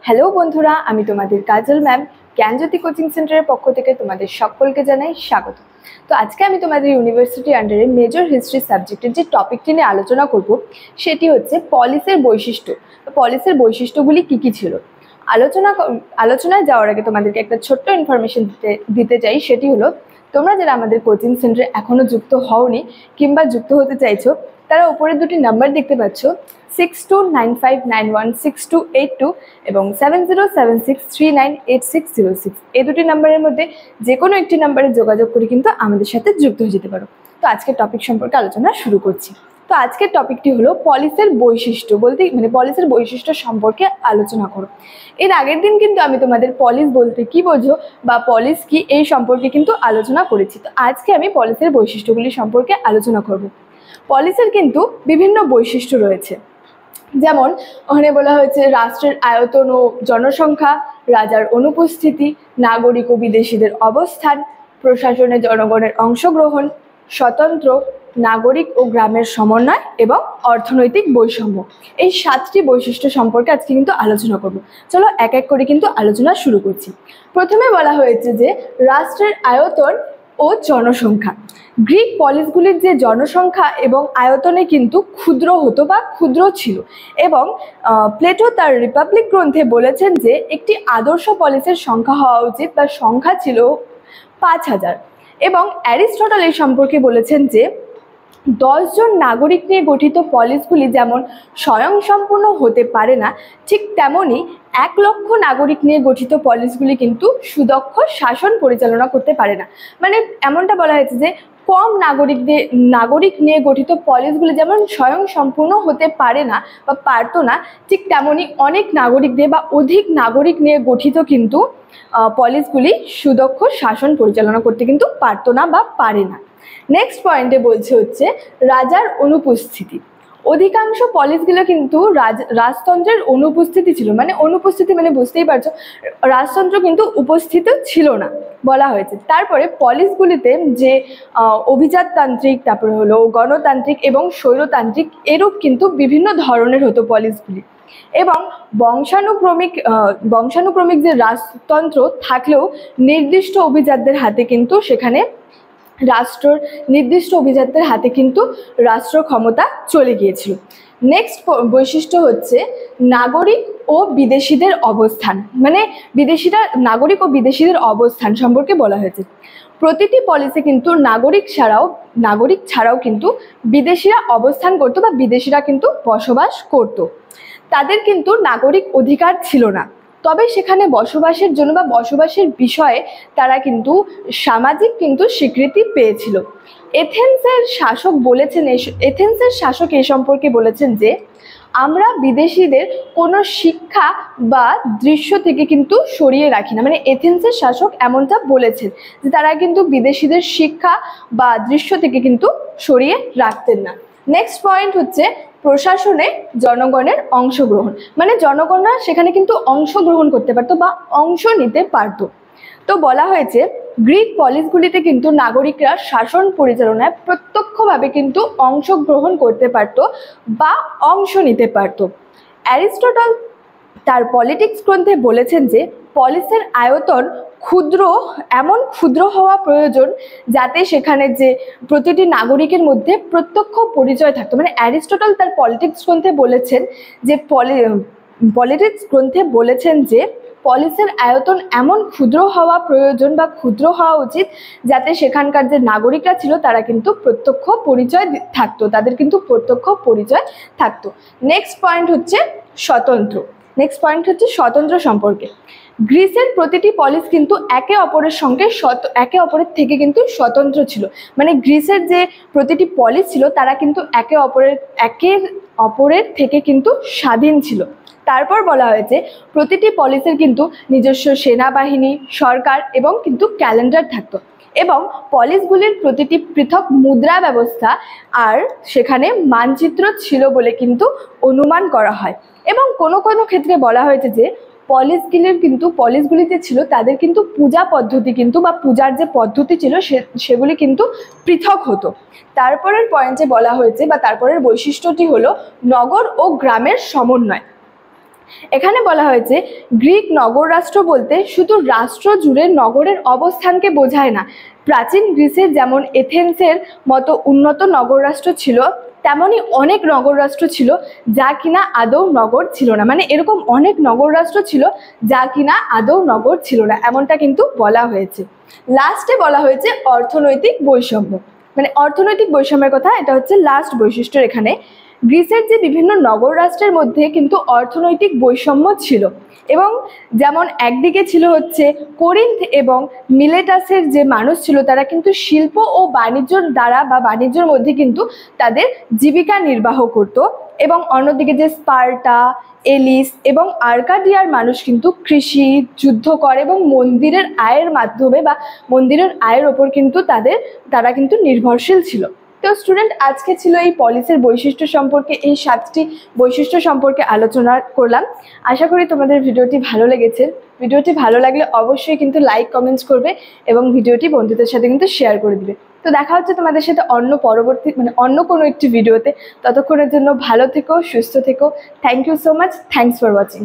Hello বন্ধুরা, আমি তোমাদের কাজল ম্যাম জ্ঞানজ্যোতি কোচিং সেন্টারের পক্ষ থেকে তোমাদের সকলকে জানাই স্বাগত। তো আজকে আমি তোমাদের ইউনিভার্সিটি আন্ডারে মেজর হিস্ট্রি সাবজেক্টের যে টপিকটি নিয়ে আলোচনা করব সেটি হচ্ছে পলিসের বৈশিষ্ট্য। পলিসের বৈশিষ্ট্যগুলি কী কী ছিল আলোচনায় যাওয়ার আগে তোমাদেরকে একটা ছোট্ট ইনফরমেশন দিতে চাই। সেটি হলো, তোমরা যারা আমাদের কোচিং সেন্টারে এখনও যুক্ত হওনি কিংবা যুক্ত হতে চাইছো, তারা উপরে দুটি নাম্বার দেখতে পাচ্ছ, 6295916282 এবং 7076398606। এই দুটি নাম্বারের মধ্যে যে কোনো একটি নাম্বারে যোগাযোগ করে কিন্তু আমাদের সাথে যুক্ত হয়ে যেতে পারো। তো আজকের টপিক সম্পর্কে আলোচনা শুরু করছি। তো আজকের টপিকটি হলো পলিসের বৈশিষ্ট্য, বলতে পলিসের বৈশিষ্ট্য সম্পর্কে আলোচনা করো। এর আগের দিন কিন্তু আমি তোমাদের পলিস বলতে কি বোঝো বা পলিস কি এই সম্পর্কে কিন্তু আলোচনা করেছি। তো আজকে আমি পলিসের বৈশিষ্ট্যগুলি সম্পর্কে আলোচনা করব। পলিসের কিন্তু বিভিন্ন বৈশিষ্ট্য রয়েছে, যেমন ওখানে বলা হয়েছে রাষ্ট্রের আয়তন ও জনসংখ্যা, রাজার অনুপস্থিতি, নাগরিক ও বিদেশিদের অবস্থান, প্রশাসনে জনগণের অংশগ্রহণ, স্বতন্ত্র, নাগরিক ও গ্রামের সমন্বয় এবং অর্থনৈতিক বৈষম্য। এই 7টি বৈশিষ্ট্য সম্পর্কে আজকে কিন্তু আলোচনা করব। চলো এক এক করে কিন্তু আলোচনা শুরু করছি। প্রথমে বলা হয়েছে যে রাষ্ট্রের আয়তন ও জনসংখ্যা। গ্রিক পলিসগুলির যে জনসংখ্যা এবং আয়তনে কিন্তু ক্ষুদ্র হতো বা ক্ষুদ্র ছিল, এবং প্লেটো তার রিপাবলিক গ্রন্থে বলেছেন যে একটি আদর্শ পলিসের সংখ্যা হওয়া উচিত বা সংখ্যা ছিল 5000। এবং অ্যারিস্টটল এই সম্পর্কে বলেছেন যে 10 জন নাগরিক নিয়ে গঠিত পলিসগুলি যেমন স্বয়ংসম্পূর্ণ হতে পারে না, ঠিক তেমনি 1 লক্ষ নাগরিক নিয়ে গঠিত পলিসগুলি কিন্তু সুদক্ষ শাসন পরিচালনা করতে পারে না। মানে এমনটা বলা হয়েছে যে কম নাগরিক নিয়ে গঠিত পলিসগুলি যেমন স্বয়ংসম্পূর্ণ হতে পারে না বা পারতো না, ঠিক তেমনি অনেক নাগরিক দিয়ে বা অধিক নাগরিক নিয়ে গঠিত কিন্তু পলিসগুলি সুদক্ষ শাসন পরিচালনা করতে কিন্তু পারতো না বা পারে না। নেক্সট পয়েন্টে বলছে হচ্ছে রাজার অনুপস্থিতি। অধিকাংশ পলিসগুলো কিন্তু রাজতন্ত্রের অনুপস্থিতি ছিল, অনুপস্থিতি মানে বুঝতেই পারছো, রাজতন্ত্র কিন্তু উপস্থিত ছিল না বলা হয়েছে। তারপরে পলিসগুলিতে যে অভিজাততান্ত্রিক, তারপরে হলো গণতান্ত্রিক এবং স্বৈরতান্ত্রিক, এরূপ কিন্তু বিভিন্ন ধরনের হতো পলিসগুলি। এবং বংশানুক্রমিক যে রাজতন্ত্র থাকলেও নির্দিষ্ট অভিজাতদের হাতে কিন্তু রাষ্ট্র ক্ষমতা চলে গিয়েছিল। নেক্সট বৈশিষ্ট্য হচ্ছে নাগরিক ও বিদেশিদের অবস্থান, নাগরিক ও বিদেশিদের অবস্থান সম্পর্কে বলা হয়েছে। প্রতিটি পলিসে কিন্তু নাগরিক ছাড়াও কিন্তু বিদেশিরা অবস্থান করত বা বিদেশিরা কিন্তু বসবাস করত। তাদের কিন্তু নাগরিক অধিকার ছিল না, তবে সেখানে বসবাসের জন্য বা বসবাসের বিষয়ে তারা কিন্তু সামাজিক কিন্তু স্বীকৃতি পেয়েছিল। এথেন্সের শাসক এই সম্পর্কে বলেছেন যে আমরা বিদেশিদের কোনো শিক্ষা বা দৃশ্য থেকে কিন্তু সরিয়ে রাখি না। এথেন্সের শাসক এমনটা বলেছেন যে তারা কিন্তু বিদেশিদের শিক্ষা বা দৃশ্য থেকে কিন্তু সরিয়ে রাখতেন না। নেক্সট পয়েন্ট হচ্ছে প্রশাসনে জনগণের অংশগ্রহণ, জনগণরা সেখানে কিন্তু অংশগ্রহণ করতে পারতো বা অংশ নিতে পারতো। তো বলা হয়েছে গ্রিক পলিসগুলিতে কিন্তু নাগরিকরা শাসন পরিচালনায় প্রত্যক্ষভাবে কিন্তু অংশগ্রহণ করতে পারতো বা অংশ নিতে পারতো। অ্যারিস্টটল তার পলিটিক্স গ্রন্থে বলেছেন যে পলিসের আয়তন ক্ষুদ্র হওয়া প্রয়োজন, যাতে সেখানে যে প্রতিটি নাগরিকের মধ্যে প্রত্যক্ষ পরিচয় থাকতো। অ্যারিস্টটল তার পলিটিক্স গ্রন্থে বলেছেন যে পলিসের আয়তন এমন ক্ষুদ্র হওয়া প্রয়োজন বা ক্ষুদ্র হওয়া উচিত, যাতে সেখানকার যে নাগরিকরা ছিল তারা কিন্তু প্রত্যক্ষ পরিচয় থাকতো। নেক্সট পয়েন্ট হচ্ছে স্বতন্ত্র সম্পর্কে। গ্রিসের প্রতিটি পলিস কিন্তু একে অপরের থেকে কিন্তু স্বতন্ত্র ছিল। গ্রিসের যে প্রতিটি পলিস ছিল তারা কিন্তু একে অপরের থেকে কিন্তু স্বাধীন ছিল। তারপর বলা হয়েছে প্রতিটি পলিসের কিন্তু নিজস্ব সেনাবাহিনী, সরকার এবং কিন্তু ক্যালেন্ডার থাকতো, এবং পলিসগুলির প্রতিটি পৃথক মুদ্রা ব্যবস্থা আর সেখানে মানচিত্র ছিল বলে কিন্তু অনুমান করা হয়। এবং কোনো ক্ষেত্রে বলা হয়েছে যে পলিসগুলিতে ছিল তাদের কিন্তু পূজা পদ্ধতি কিন্তু বা পূজার যে পদ্ধতি ছিল সেগুলি কিন্তু পৃথক হতো। তারপরের পয়েন্টে বলা হয়েছে বা তারপরের বৈশিষ্ট্যটি হলো নগর ও গ্রামের সমন্বয়। এখানে বলা হয়েছে গ্রিক নগর রাষ্ট্র বলতে শুধু রাষ্ট্র জুড়ে নগরের অবস্থানকে বোঝায় না। প্রাচীন গ্রিসের যেমন এথেন্সের মতো উন্নত নগর রাষ্ট্র ছিল, তেমনই অনেক নগর রাষ্ট্র ছিল যা কিনা আদৌ নগর ছিল না। মানে এরকম অনেক নগর রাষ্ট্র ছিল যা কিনা আদৌ নগর ছিল না, এমনটা কিন্তু বলা হয়েছে। লাস্টে বলা হয়েছে অর্থনৈতিক বৈষম্য, মানে অর্থনৈতিক বৈষম্যের কথা, এটা হচ্ছে লাস্ট বৈশিষ্ট্য। এখানে গ্রিসের যে বিভিন্ন নগর রাষ্ট্রের মধ্যে কিন্তু অর্থনৈতিক বৈষম্য ছিল, এবং যেমন একদিকে ছিল হচ্ছে কোরিন্থ এবং মিলেটাসের যে মানুষ ছিল তারা কিন্তু শিল্প ও বাণিজ্যর দ্বারা বা বাণিজ্যের মধ্যে কিন্তু তাদের জীবিকা নির্বাহ করত, এবং অন্যদিকে যে স্পার্টা, এলিস এবং আর্কাডিয়ার মানুষ কিন্তু কৃষি, যুদ্ধ করে এবং মন্দিরের আয়ের মাধ্যমে বা মন্দিরের আয়ের ওপর কিন্তু তারা কিন্তু নির্ভরশীল ছিল। তো স্টুডেন্ট, আজকে ছিল এই পলিসের বৈশিষ্ট্য সম্পর্কে, এই 7টি বৈশিষ্ট্য সম্পর্কে আলোচনা করলাম। আশা করি তোমাদের ভিডিওটি ভালো লেগেছে। ভিডিওটি ভালো লাগলে অবশ্যই কিন্তু লাইক, কমেন্টস করবে এবং ভিডিওটি বন্ধুদের সাথে কিন্তু শেয়ার করে দিবে। তো দেখা হচ্ছে তোমাদের সাথে অন্য কোনো একটি ভিডিওতে। ততক্ষণের জন্য ভালো থেকো, সুস্থ থেকো। Thank you so much. Thanks for watching.